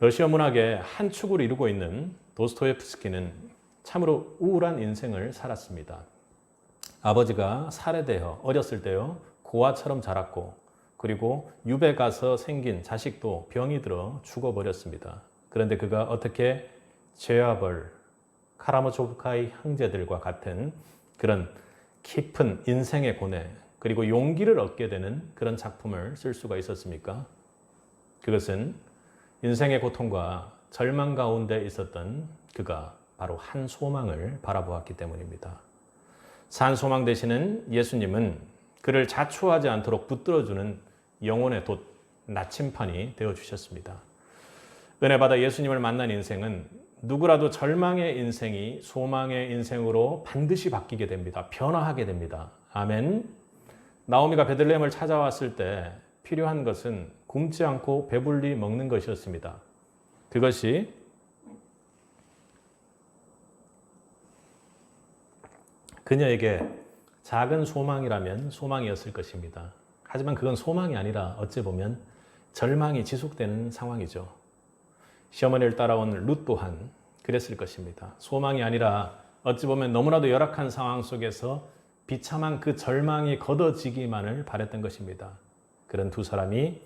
러시아 문학의 한 축을 이루고 있는 도스토옙스키는 참으로 우울한 인생을 살았습니다. 아버지가 살해되어 어렸을 때요 고아처럼 자랐고, 그리고 유배 가서 생긴 자식도 병이 들어 죽어버렸습니다. 그런데 그가 어떻게 죄와 벌, 카라마조프카의 형제들과 같은 그런 깊은 인생의 고뇌, 그리고 용기를 얻게 되는 그런 작품을 쓸 수가 있었습니까? 그것은 인생의 고통과 절망 가운데 있었던 그가 바로 한 소망을 바라보았기 때문입니다. 산 소망 되시는 예수님은 그를 자초하지 않도록 붙들어주는 영혼의 돛, 나침판이 되어주셨습니다. 은혜 받아 예수님을 만난 인생은 누구라도 절망의 인생이 소망의 인생으로 반드시 바뀌게 됩니다. 변화하게 됩니다. 아멘. 나오미가 베들레헴을 찾아왔을 때 필요한 것은 굶지 않고 배불리 먹는 것이었습니다. 그것이 그녀에게 작은 소망이라면 소망이었을 것입니다. 하지만 그건 소망이 아니라 어찌 보면 절망이 지속되는 상황이죠. 시어머니를 따라온 룻 또한 그랬을 것입니다. 소망이 아니라 어찌 보면 너무나도 열악한 상황 속에서 비참한 그 절망이 걷어지기만을 바랬던 것입니다. 그런 두 사람이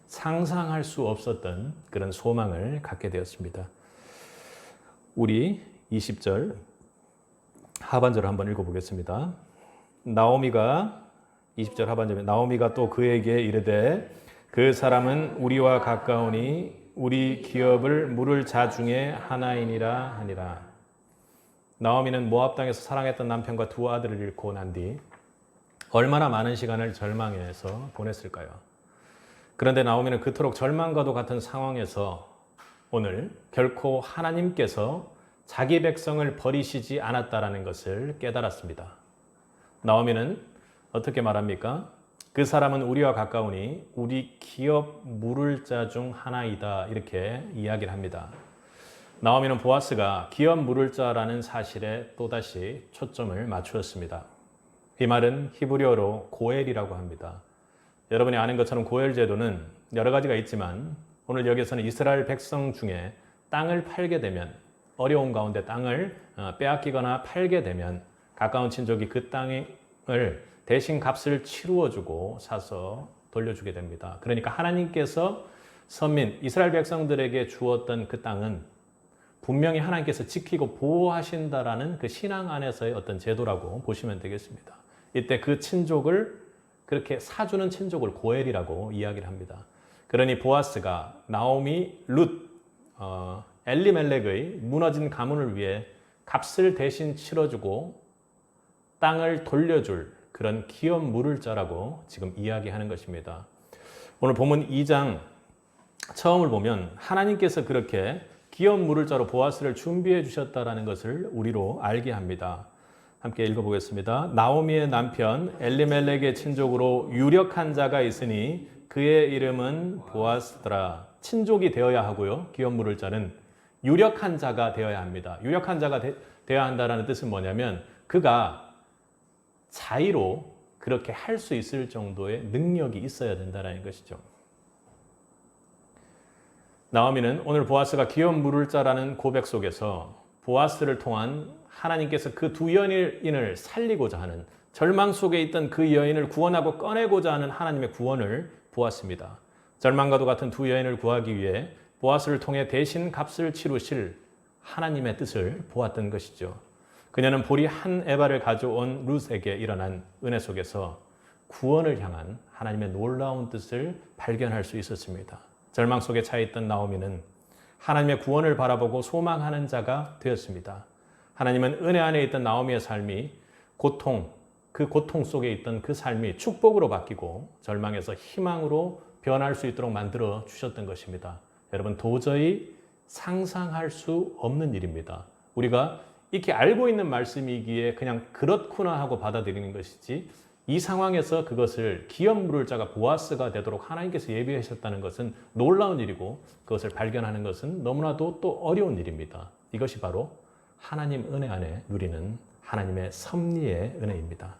상상할 수 없었던 그런 소망을 갖게 되었습니다. 우리 20절 하반절을 한번 읽어보겠습니다. 나오미가 20절 하반절에 나오미가 또 그에게 이르되 그 사람은 우리와 가까우니 우리 기업을 물을 자 중에 하나이니라 하니라. 나오미는 모압 땅에서 사랑했던 남편과 두 아들을 잃고 난 뒤 얼마나 많은 시간을 절망해서 보냈을까요? 그런데 나오미는 그토록 절망과도 같은 상황에서 오늘 결코 하나님께서 자기 백성을 버리시지 않았다라는 것을 깨달았습니다. 나오미는 어떻게 말합니까? 그 사람은 우리와 가까우니 우리 기업 물을 자 중 하나이다, 이렇게 이야기를 합니다. 나오미는 보아스가 기업 물을 자라는 사실에 또다시 초점을 맞추었습니다. 이 말은 히브리어로 고엘이라고 합니다. 여러분이 아는 것처럼 고엘 제도는 여러 가지가 있지만 오늘 여기서는 이스라엘 백성 중에 땅을 팔게 되면, 어려운 가운데 땅을 빼앗기거나 팔게 되면 가까운 친족이 그 땅을 대신 값을 치루어주고 사서 돌려주게 됩니다. 그러니까 하나님께서 선민 이스라엘 백성들에게 주었던 그 땅은 분명히 하나님께서 지키고 보호하신다라는 그 신앙 안에서의 어떤 제도라고 보시면 되겠습니다. 이때 그 친족을 그렇게 사주는 친족을 고엘이라고 이야기를 합니다. 그러니 보아스가 나오미, 룻, 엘리멜렉의 무너진 가문을 위해 값을 대신 치러주고 땅을 돌려줄 그런 기업 물을 자라고 지금 이야기하는 것입니다. 오늘 본문 2장 처음을 보면 하나님께서 그렇게 기업 물을 자로 보아스를 준비해 주셨다라는 것을 우리로 알게 합니다. 함께 읽어보겠습니다. 나오미의 남편 엘리멜렉의 친족으로 유력한 자가 있으니 그의 이름은 보아스더라. 친족이 되어야 하고요. 기업 물을 자는 유력한 자가 되어야 합니다. 유력한 자가 되어야 한다는 뜻은 뭐냐면 그가 자의로 그렇게 할 수 있을 정도의 능력이 있어야 된다는 것이죠. 나오미는 오늘 보아스가 기업 물을 자라는 고백 속에서 보아스를 통한 하나님께서 그 두 여인을 살리고자 하는, 절망 속에 있던 그 여인을 구원하고 꺼내고자 하는 하나님의 구원을 보았습니다. 절망과도 같은 두 여인을 구하기 위해 보아스를 통해 대신 값을 치르실 하나님의 뜻을 보았던 것이죠. 그녀는 보리 한 에바를 가져온 룻에게 일어난 은혜 속에서 구원을 향한 하나님의 놀라운 뜻을 발견할 수 있었습니다. 절망 속에 차 있던 나오미는 하나님의 구원을 바라보고 소망하는 자가 되었습니다. 하나님은 은혜 안에 있던 나오미의 삶이 그 고통 속에 있던 그 삶이 축복으로 바뀌고 절망에서 희망으로 변할 수 있도록 만들어 주셨던 것입니다. 여러분, 도저히 상상할 수 없는 일입니다. 우리가 이렇게 알고 있는 말씀이기에 그냥 그렇구나 하고 받아들이는 것이지, 이 상황에서 그것을 기업 물을 자가 보아스가 되도록 하나님께서 예비하셨다는 것은 놀라운 일이고, 그것을 발견하는 것은 너무나도 또 어려운 일입니다. 이것이 바로 하나님 은혜 안에 누리는 하나님의 섭리의 은혜입니다.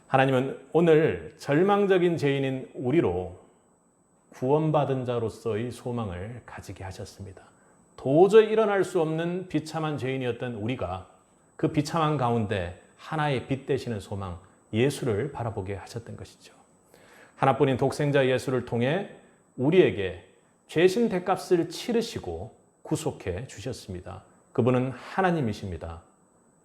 하나님은 오늘 절망적인 죄인인 우리로 구원받은 자로서의 소망을 가지게 하셨습니다. 도저히 일어날 수 없는 비참한 죄인이었던 우리가 그 비참한 가운데 하나의 빛 되시는 소망, 예수를 바라보게 하셨던 것이죠. 하나뿐인 독생자 예수를 통해 우리에게 죄신 대값을 치르시고 구속해 주셨습니다. 그분은 하나님이십니다.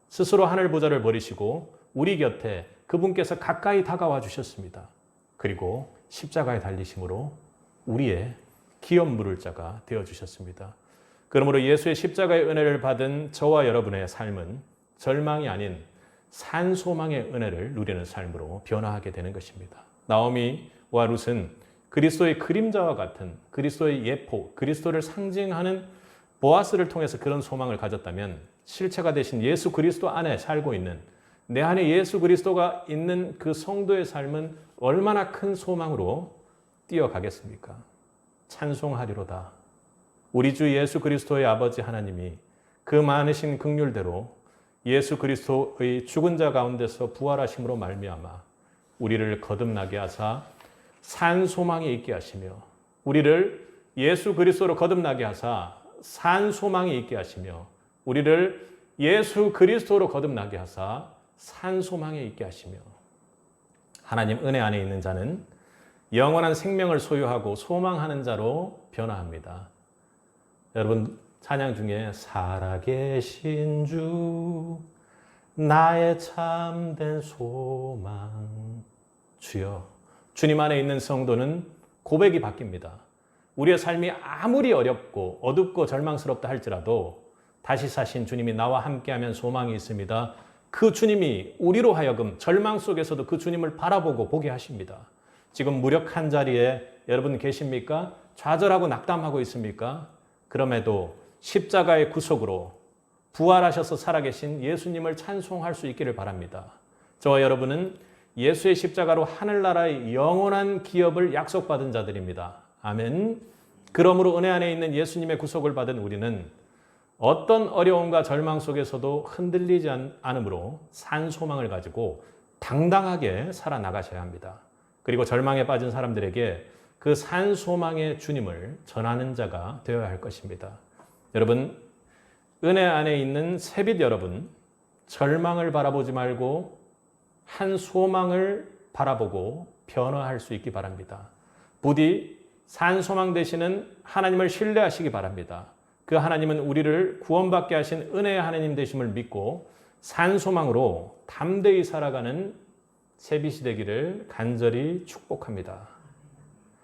스스로 하늘 보좌를 버리시고 우리 곁에 그분께서 가까이 다가와 주셨습니다. 그리고 십자가에 달리심으로 우리의 기업 물을 자가 되어주셨습니다. 그러므로 예수의 십자가의 은혜를 받은 저와 여러분의 삶은 절망이 아닌 산소망의 은혜를 누리는 삶으로 변화하게 되는 것입니다. 나오미와 룻은 그리스도의 그림자와 같은 그리스도의 예포, 그리스도를 상징하는 보아스를 통해서 그런 소망을 가졌다면 실체가 되신 예수 그리스도 안에 살고 있는 내 안에 예수 그리스도가 있는 그 성도의 삶은 얼마나 큰 소망으로 뛰어가겠습니까? 찬송하리로다. 우리 주 예수 그리스도의 아버지 하나님이 그 많으신 긍휼대로 예수 그리스도의 죽은 자 가운데서 부활하심으로 말미암아 우리를 거듭나게 하사 산 소망에 있게 하시며 우리를 예수 그리스도로 거듭나게 하사 산 소망에 있게 하시며 우리를 예수 그리스도로 거듭나게 하사 산 소망에 있게 하시며 하나님 은혜 안에 있는 자는 영원한 생명을 소유하고 소망하는 자로 변화합니다. 여러분 찬양 중에 살아계신 주 나의 참된 소망 주여 주님 안에 있는 성도는 고백이 바뀝니다. 우리의 삶이 아무리 어렵고 어둡고 절망스럽다 할지라도 다시 사신 주님이 나와 함께하면 소망이 있습니다. 그 주님이 우리로 하여금 절망 속에서도 그 주님을 바라보고 보게 하십니다. 지금 무력한 자리에 여러분 계십니까? 좌절하고 낙담하고 있습니까? 그럼에도 십자가의 구속으로 부활하셔서 살아계신 예수님을 찬송할 수 있기를 바랍니다. 저와 여러분은 예수의 십자가로 하늘나라의 영원한 기업을 약속받은 자들입니다. 아멘. 그러므로 은혜 안에 있는 예수님의 구속을 받은 우리는 어떤 어려움과 절망 속에서도 흔들리지 않으므로 산 소망을 가지고 당당하게 살아나가셔야 합니다. 그리고 절망에 빠진 사람들에게 그 산 소망의 주님을 전하는 자가 되어야 할 것입니다. 여러분, 은혜 안에 있는 새빛 여러분, 절망을 바라보지 말고 한 소망을 바라보고 변화할 수 있기 바랍니다. 부디 산 소망 되시는 하나님을 신뢰하시기 바랍니다. 그 하나님은 우리를 구원받게 하신 은혜의 하나님 되심을 믿고 산 소망으로 담대히 살아가는 새빛이 되기를 간절히 축복합니다.